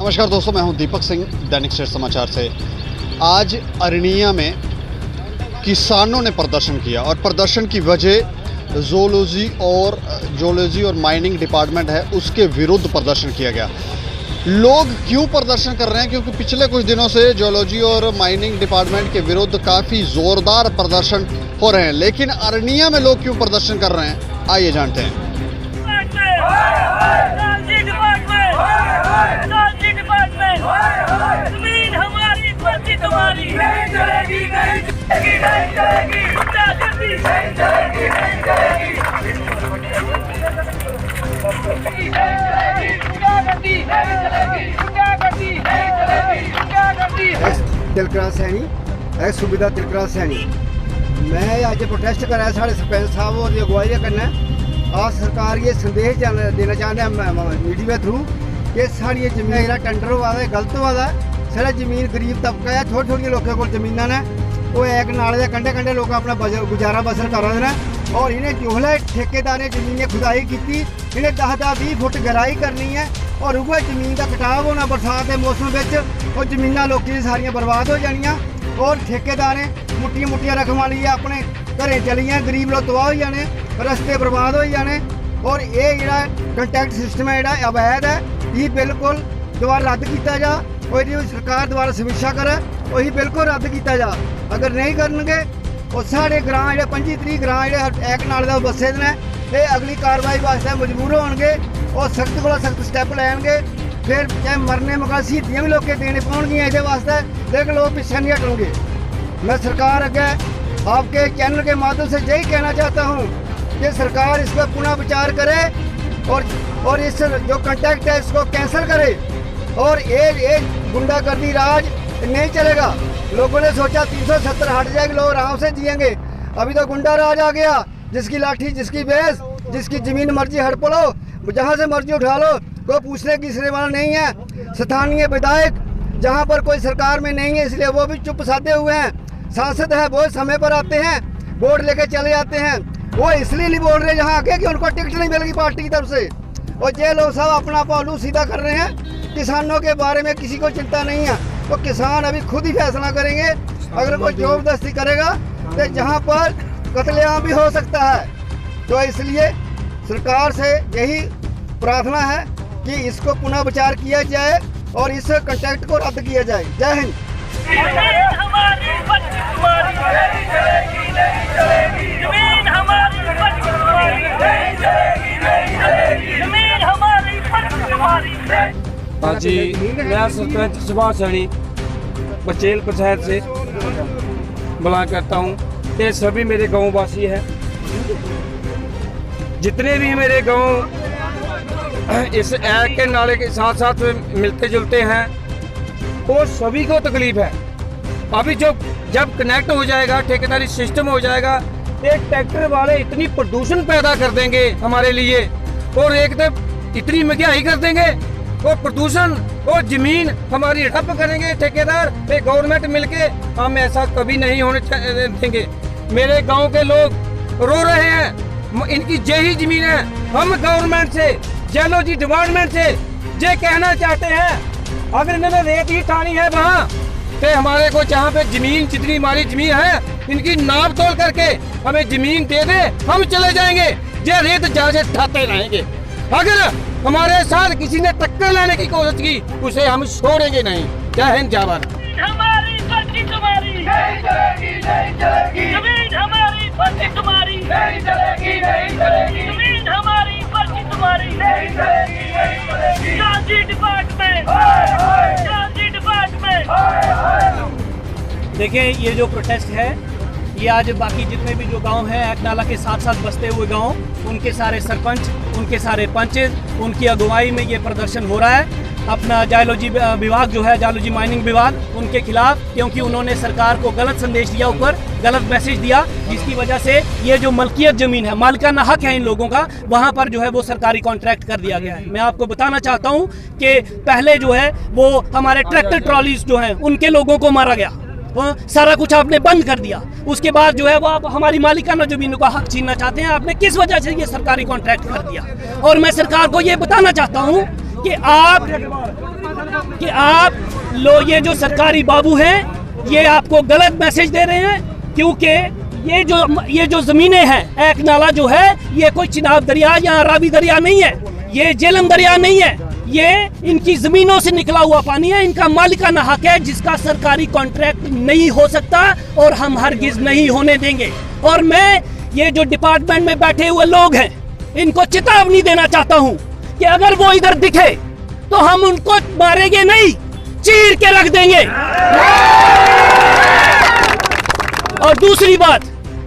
नमस्कार दोस्तों, मैं हूं दीपक सिंह, दैनिक स्टेट समाचार से। आज अरनिया में किसानों ने प्रदर्शन किया और प्रदर्शन की वजह जोलॉजी और माइनिंग डिपार्टमेंट है उसके विरुद्ध प्रदर्शन किया गया। लोग क्यों प्रदर्शन कर रहे हैं? क्योंकि पिछले कुछ दिनों से जोलॉजी और माइनिंग डिपार्टमेंट के विरुद्ध काफ़ी ज़ोरदार प्रदर्शन हो रहे हैं, लेकिन अरनिया में लोग क्यों प्रदर्शन कर रहे हैं, आइए जानते हैं। जमीन हमारी, फर्जी तुम्हारी, नहीं चलेगी, नहीं चलेगी, नहीं चलेगी, गुंडागर्दी नहीं चलेगी, नहीं चलेगी, गुंडागर्दी नहीं चलेगी, गुंडागर्दी नहीं चलेगी, गुंडागर्दी। तिलकराज सैनी, एक्स सुविधा तिलकराज सैनी। मैं अज प्रोटेस्ट करा साढ़े सरपंच साहब और अगुवाई करना। आज सरकार ये संदेश देना चाहते हैं मीडिया थ्रू कि साड़ी जमीन जो टेंडर हुआ है गलत हुआ है। सारा जमीन गरीब तबका है, छोटे छोटे लोगों को जमीन ने वो एक नाले के कंढे कंढे लोग अपना गुजारा बसर कर रहे हैं। और इन्हें जोहले ठेकेदार ने जमीन खुदाई की, इन्हें 10-20 फुट गहराई करनी है और वह जमीन का कटाव होना बरसात के मौसम में और जमीन लोगों की सारियां बर्बाद हो जानियां। और ठेकेदार ने मुट्टियां रकमां लिए अपने घरें चलियां, गरीब लोग तबाह हो जाने, रस्ते बर्बाद हो जाने। और ये जो कंटैक्ट सिस्टम है जो अवैध है, ये बिल्कुल दोबारा रद्द किया जा और सरकार दोबारा समीक्षा करे और ये बिल्कुल रद्द किया जा। अगर नहीं करेंगे और साढ़े ग्रां जो 25-30 ग्रां जो एक नाल बसे ने ये अगली कार्रवाई वास्ते मजबूर होंगे और सख्त को सख्त स्टैप लैनगे। फिर चाहे मरने मका शहीदियाँ भी लोग देने पाएंगियाँ ये वास्ते, लेकिन लोग पीछे नहीं हटेंगे। मैं सरकार अगे आपके चैनल के माध्यम से यही कहना चाहता हूँ कि सरकार इस पर पुनः विचार करे और इस जो कंटैक्ट है इसको कैंसिल करे। और ये गुंडागर्दी राज नहीं चलेगा। लोगों ने सोचा 370 हट जाएगी, लोग आराम से जिएंगे। अभी तो गुंडा राज आ गया, जिसकी लाठी जिसकी बेस, जिसकी जमीन मर्जी हड़प लो, जहाँ से मर्जी उठा लो, कोई पूछने की सिरे वाला नहीं है। स्थानीय विधायक जहाँ पर कोई सरकार में नहीं है इसलिए वो भी चुप साधे हुए हैं। सांसद है वो समय पर आते हैं, वोट लेके चले जाते हैं। वो इसलिए नहीं बोल रहे जहाँ आके कि उनको टिकट नहीं मिलेगी पार्टी की तरफ से। और ये लोग सब अपना पहलू सीधा कर रहे हैं। किसानों के बारे में किसी को चिंता नहीं है, तो किसान अभी खुद ही फैसला करेंगे। अगर कोई जबरदस्ती करेगा तो जहाँ पर कत्लेआम भी हो सकता है। तो इसलिए सरकार से यही प्रार्थना है कि इसको पुनः विचार किया जाए और इस कंट्रैक्ट को रद्द किया जाए। जय हिंद। हाँ जी, मैं सरपंच सुभाष सैनी बचेल पंचायत से बिलोंग करता हूँ। ये सभी मेरे गाँव वासी हैं। जितने भी मेरे गाँव इस ऐप के नाले के साथ साथ मिलते जुलते हैं वो सभी को तकलीफ है। अभी जब कनेक्ट हो जाएगा, ठेकेदारी सिस्टम हो जाएगा, एक ट्रैक्टर वाले इतनी प्रदूषण पैदा कर देंगे हमारे लिए और एक तो इतनी महंगाई कर देंगे और प्रदूषण और जमीन हमारी हड़प करेंगे ठेकेदार। गवर्नमेंट मिलके हम ऐसा कभी नहीं होने देंगे। मेरे गांव के लोग रो रहे हैं, इनकी यही जमीन है। हम गवर्नमेंट से, जोलॉजी डिपार्टमेंट से ये कहना चाहते हैं अगर इन्होंने रेत ही ठानी है वहाँ तो हमारे को जहाँ पे जमीन जितनी हमारी जमीन है इनकी नाप तोल करके हमें जमीन दे दे, हम चले जाएंगे। ये रेत जहाँ से ठाते रहेंगे। अगर हमारे साथ किसी ने टक्कर लेने की कोशिश की उसे हम छोड़ेंगे नहीं। जय हिंद, जय भारत। हमारी फर्जी तुम्हारी नहीं चलेगी, नहीं चलेगी, जमीन हमारी फर्जी तुम्हारी नहीं चलेगी, नहीं चलेगी, जमीन हमारी फर्जी तुम्हारी नहीं चलेगी, नहीं चलेगी। Zoology department, zoology department. देखिए, ये जो प्रोटेस्ट है ये आज बाकी जितने भी जो गांव हैं एक नाला के साथ साथ बसते हुए गांव, उनके सारे सरपंच, उनके सारे पंच, उनकी अगुवाई में ये प्रदर्शन हो रहा है। अपना जोलॉजी विभाग जो है, जोलॉजी माइनिंग विभाग, उनके खिलाफ, क्योंकि उन्होंने सरकार को गलत संदेश दिया, ऊपर गलत मैसेज दिया, जिसकी वजह से ये जो मलकियत ज़मीन है, मालिकाना हक है इन लोगों का, वहाँ पर जो है वो सरकारी कॉन्ट्रैक्ट कर दिया गया है। मैं आपको बताना चाहता हूँ कि पहले जो है वो हमारे ट्रैक्टर ट्रॉलीज जो हैं उनके लोगों को मारा गया, सारा कुछ आपने बंद कर दिया। उसके बाद जो है वो आप हमारी मालिकाना जमीनों का हक छीनना चाहते हैं। आपने किस वजह से ये सरकारी कॉन्ट्रैक्ट कर दिया? और मैं सरकार को ये बताना चाहता हूँ कि आप ये जो सरकारी बाबू हैं ये आपको गलत मैसेज दे रहे हैं, क्योंकि ये जो जमीनें हैं, एक नाला जो है ये कोई चिनाब दरिया या रावी दरिया नहीं है, ये झेलम दरिया नहीं है, ये इनकी जमीनों से निकला हुआ पानी है, इनका मालिकाना हक है जिसका सरकारी कॉन्ट्रैक्ट नहीं हो सकता और हम हरगिज नहीं होने देंगे। और मैं ये जो डिपार्टमेंट में बैठे हुए लोग हैं इनको चेतावनी देना चाहता हूं कि अगर वो इधर दिखे तो हम उनको मारेंगे नहीं, चीर के रख देंगे। और दूसरी बात,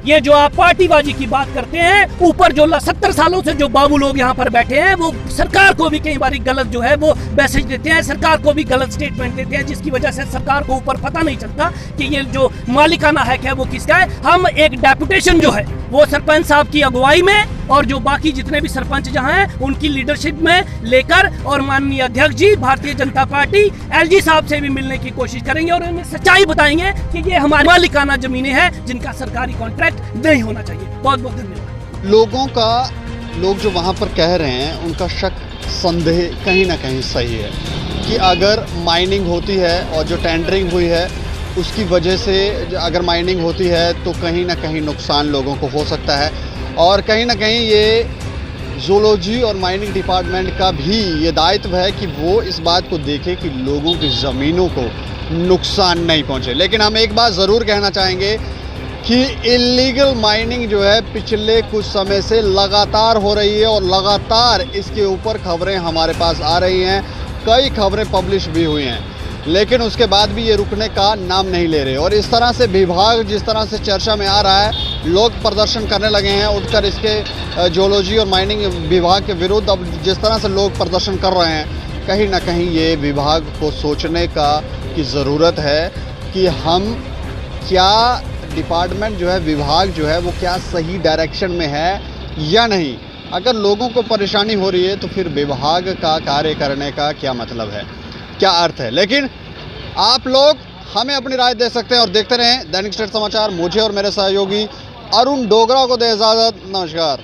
ये जो आप पार्टीबाजी की बात करते हैं, ऊपर जो 70 सालों से जो बाबू लोग यहाँ पर बैठे हैं वो सरकार को भी कई बार गलत जो है वो मैसेज देते हैं, सरकार को भी गलत स्टेटमेंट देते हैं, जिसकी वजह से सरकार को ऊपर पता नहीं चलता कि ये जो मालिकाना हक है वो किसका है। हम एक डेपुटेशन जो है वो सरपंच साहब की अगुवाई में और जो बाकी जितने भी सरपंच जहाँ हैं उनकी लीडरशिप में लेकर और माननीय अध्यक्ष जी भारतीय जनता पार्टी एलजी साहब से भी मिलने की कोशिश करेंगे और उन्हें सच्चाई बताएंगे कि ये हमारी मालिकाना जमीनें हैं जिनका सरकारी कॉन्ट्रैक्ट नहीं होना चाहिए। बहुत बहुत धन्यवाद। लोग जो वहाँ पर कह रहे हैं उनका शक, संदेह कहीं ना कहीं सही है कि अगर माइनिंग होती है और जो टेंडरिंग हुई है उसकी वजह से अगर माइनिंग होती है तो कहीं ना कहीं नुकसान लोगों को हो सकता है, और कहीं ना कहीं ये ज़ूलॉजी और माइनिंग डिपार्टमेंट का भी ये दायित्व है कि वो इस बात को देखे कि लोगों की ज़मीनों को नुकसान नहीं पहुंचे। लेकिन हम एक बात ज़रूर कहना चाहेंगे कि इलीगल माइनिंग जो है पिछले कुछ समय से लगातार हो रही है और लगातार इसके ऊपर खबरें हमारे पास आ रही हैं, कई खबरें पब्लिश भी हुई हैं, लेकिन उसके बाद भी ये रुकने का नाम नहीं ले रहे। और इस तरह से विभाग जिस तरह से चर्चा में आ रहा है, लोग प्रदर्शन करने लगे हैं उठकर इसके ज़ूलॉजी और माइनिंग विभाग के विरुद्ध। अब जिस तरह से लोग प्रदर्शन कर रहे हैं, कहीं ना कहीं ये विभाग को सोचने की ज़रूरत है कि हम क्या डिपार्टमेंट जो है, विभाग जो है वो क्या सही डायरेक्शन में है या नहीं। अगर लोगों को परेशानी हो रही है तो फिर विभाग का कार्य करने का क्या मतलब है, क्या अर्थ है। लेकिन आप लोग हमें अपनी राय दे सकते हैं और देखते रहें दैनिक स्टेट समाचार। मुझे और मेरे सहयोगी अरुण डोगरा को दे इजाज़त। नमस्कार।